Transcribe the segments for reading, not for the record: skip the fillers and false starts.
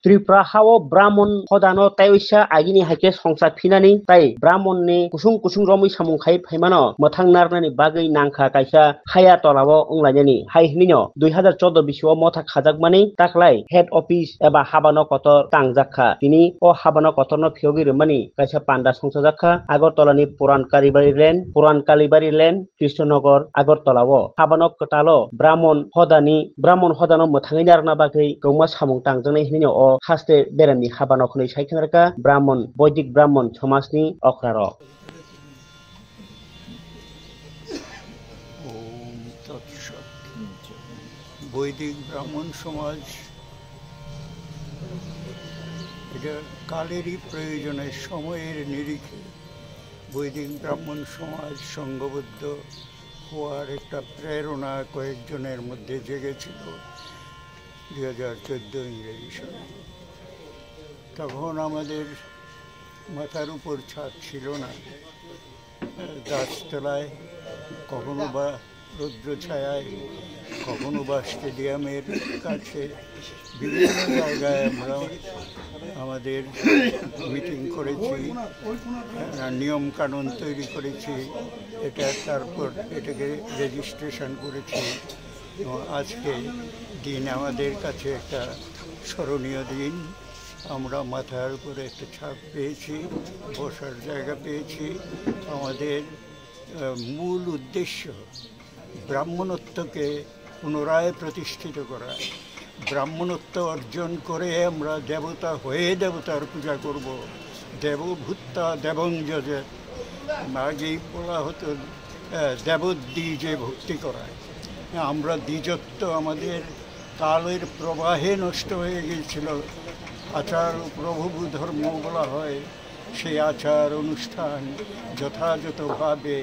त्रिपुरा हाव ब्राह्मण हदानो ताइसा आगिनि हाइके संसा फिनानि ताइ ब्राह्मणनि कुसुं कुसुं रमै सामुखाइ फाइमानो मोथां नारनानि बागै नांखा काइसा हाया तलाबो अंलायनानि हाइहनिनो 2014 बिसुआव मथा खाजाकमानि ताकलाइ हेड अफिस एबा हाबानो कतर तांजाखा तिनि अ हाबानो कतरनो फियोगिरमानि काइसा पान्डा संसाजाखा आगरतलानि पुरान कालिबारि लेन कृष्णनगर आगरतलावो हाबानो कतालो ब्राह्मण हदानो मोथाङै नारना बागै गौमा सामुं तांजानाय हिनिनो अ हास्ते बेरामनि हाबानो खनै साइखेंरका बैदिक ब्राह्मण समाजनि अख्रार ओम तत्सत বৈদিক ব্রাহ্মণ সমাজ এটা কালেরই প্রয়োজনে সময়ের নিরিখে বৈদিক ব্রাহ্মণ সমাজ সংঘবদ্ধ হওয়ার একটা প্রেরণা কয়েকজনের মধ্যে জেগেছিল 2014 ইংরেজি সালে। তখন আমাদের মাথার উপর ছাদ ছিল না, গাছতলায়, কখনো বা রৌদ্র ছায়ায়, কখনো বা স্টেডিয়ামের কাছে, বিভিন্ন জায়গায় আমরা আমাদের মিটিং করেছি, নিয়ম কানুন তৈরি করেছি, তারপর এটাকে রেজিস্ট্রেশন করেছি। আজকে দিন আমাদের কাছে একটা স্মরণীয় দিন। আমরা মাথার উপরে একটা ছাদ পেয়েছি, বসার জায়গা পেয়েছি। আমাদের মূল উদ্দেশ্য ব্রাহ্মণত্বকে পুনরায় প্রতিষ্ঠিত করা। ব্রাহ্মণত্ব অর্জন করে আমরা দেবতা হয়ে দেবতার পূজা করব। দেবভূতা দেবং যজে, আগেই বলা হতো দেবদ্বীজে ভক্তি করায়। আমরা দ্বিজত্ব আমাদের কালের প্রবাহে নষ্ট হয়ে গিয়েছিল। আচার প্রভু ধর্ম বলা হয়, সেই আচার অনুষ্ঠান যথাযথভাবে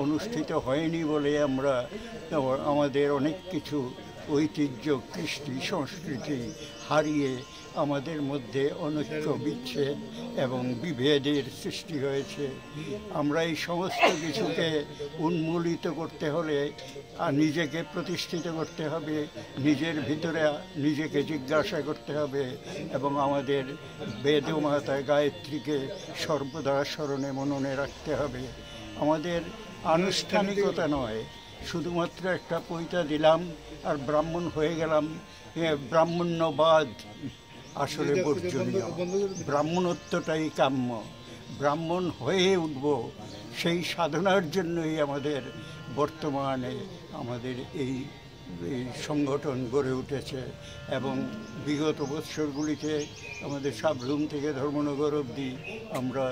অনুষ্ঠিত হয়নি বলে আমরা আমাদের অনেক কিছু ঐতিহ্য, কৃষ্টি, সংস্কৃতি হারিয়ে আমাদের মধ্যে অনৈক্য, বিচ্ছেদ এবং বিভেদের সৃষ্টি হয়েছে। আমরা এই সমস্ত কিছুকে উন্মূলিত করতে হলে নিজেকে প্রতিষ্ঠিত করতে হবে, নিজের ভিতরে নিজেকে জিজ্ঞাসা করতে হবে এবং আমাদের বেদমাতা গায়ত্রীকে সর্বদা স্মরণে মননে রাখতে হবে। আমাদের আনুষ্ঠানিকতা নয়, শুধুমাত্র একটা পৈতা দিলাম আর ব্রাহ্মণ হয়ে গেলাম, ব্রাহ্মণ্যবাদ আসলে বর্জনীয়। ব্রাহ্মণত্বটাই কাম্য। ব্রাহ্মণ হয়ে উঠব, সেই সাধনার জন্যই আমাদের বর্তমানে আমাদের এই সংগঠন গড়ে উঠেছে এবং বিগত বৎসরগুলিতে আমাদের সাবরুম থেকে ধর্মনগর অবধি আমরা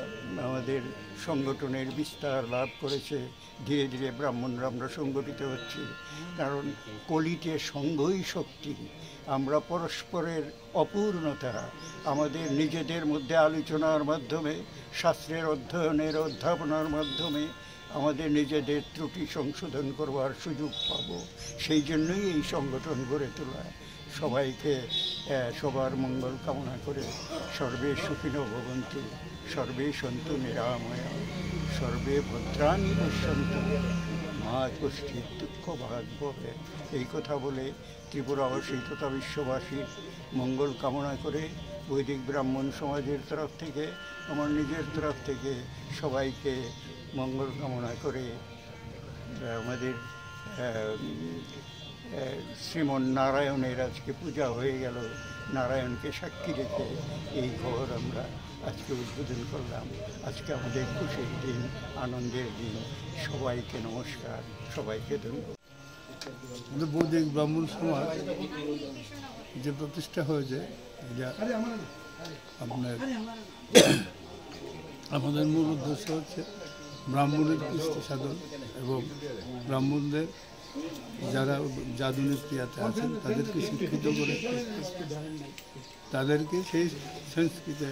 আমাদের সংগঠনের বিস্তার লাভ করেছে। ধীরে ধীরে ব্রাহ্মণরা আমরা সংগঠিত হচ্ছি, কারণ কলিতে সংঘই শক্তি। আমরা পরস্পরের অপূর্ণতা আমাদের নিজেদের মধ্যে আলোচনার মাধ্যমে, শাস্ত্রের অধ্যয়নের অধ্যাপনার মাধ্যমে আমাদের নিজেদের ত্রুটি সংশোধন করবার সুযোগ পাব। সেই জন্যই এই সংগঠন গড়ে তোলা। সবাইকে সবার মঙ্গল কামনা করে সর্বে সুখিনো ভবন্তু, সর্বে সন্তু নিরাময়া, সর্বে ভদ্রাণি পশ্যন্তু, মা কষ্টিৎ দুঃখ ভাগ ভবে। এই কথা বলে ত্রিপুরাবাসী তথা বিশ্ববাসীর মঙ্গল কামনা করে বৈদিক ব্রাহ্মণ সমাজের তরফ থেকে, আমার নিজের তরফ থেকে সবাইকে মঙ্গল কামনা করে আমাদের শ্রীমন নারায়ণের আজকে পূজা হয়ে গেল। নারায়ণকে সাক্ষী রেখে এই ঘর আমরা আজকে উদ্বোধন করলাম। আজকে আমাদের খুশির দিন, আনন্দের দিন। সবাইকে নমস্কার, সবাইকে ধন্যবাদ। বৈদিক ব্রাহ্মণ সমাজ যে প্রতিষ্ঠা হয়েছে, এটা আপনার আমাদের মূল উদ্দেশ্য হচ্ছে ব্রাহ্মণের কৃষ্টি সাধন এবং ব্রাহ্মণদের যারা যাদুনিক ক্রিয়াতে আছেন তাদেরকে শিক্ষিত করে, তাদেরকে সেই সংস্কৃতে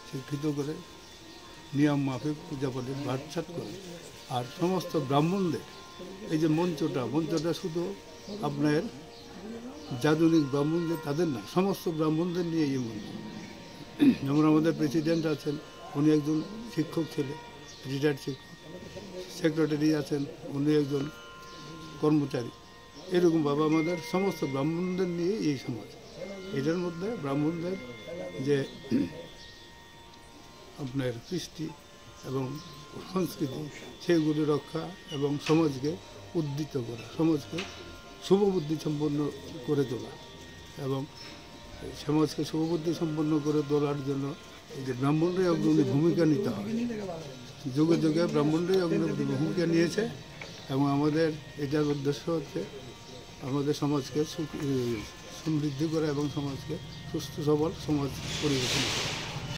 শিক্ষিত করে নিয়ম মাফিক পূজা পাঠে বাটচাট করে। আর সমস্ত ব্রাহ্মণদের এই যে মঞ্চটা শুধু আপনার যাদুনিক ব্রাহ্মণদের তাদের না, সমস্ত ব্রাহ্মণদের নিয়ে এই মঞ্চ। যেমন আমাদের প্রেসিডেন্ট আছেন, উনি একজন শিক্ষক ছেলে, রিটায়ার্ড শিক্ষক। সেক্রেটারি আছেন, উনি একজন কর্মচারী। এরকমভাবে আমাদের সমস্ত ব্রাহ্মণদের নিয়ে এই সমাজ। এটার মধ্যে ব্রাহ্মণদের যে আপনার কৃষ্টি এবং সংস্কৃতি সেগুলি রক্ষা এবং সমাজকে উদ্দীত করা, সমাজকে শুভবুদ্ধি সম্পন্ন করে তোলা এবং সমাজকে শুভবুদ্ধি সম্পন্ন করে তোলার জন্য এই যে ব্রাহ্মণরাই অগ্রণী ভূমিকা নিতে হয়। যুগে যুগে ব্রাহ্মণরাই অগ্রণী ভূমিকা নিয়েছে এবং আমাদের এটার উদ্দেশ্য হচ্ছে আমাদের সমাজকে সমৃদ্ধি করা এবং সমাজকে সুস্থ সবল সমাজ পরিবেশন করা।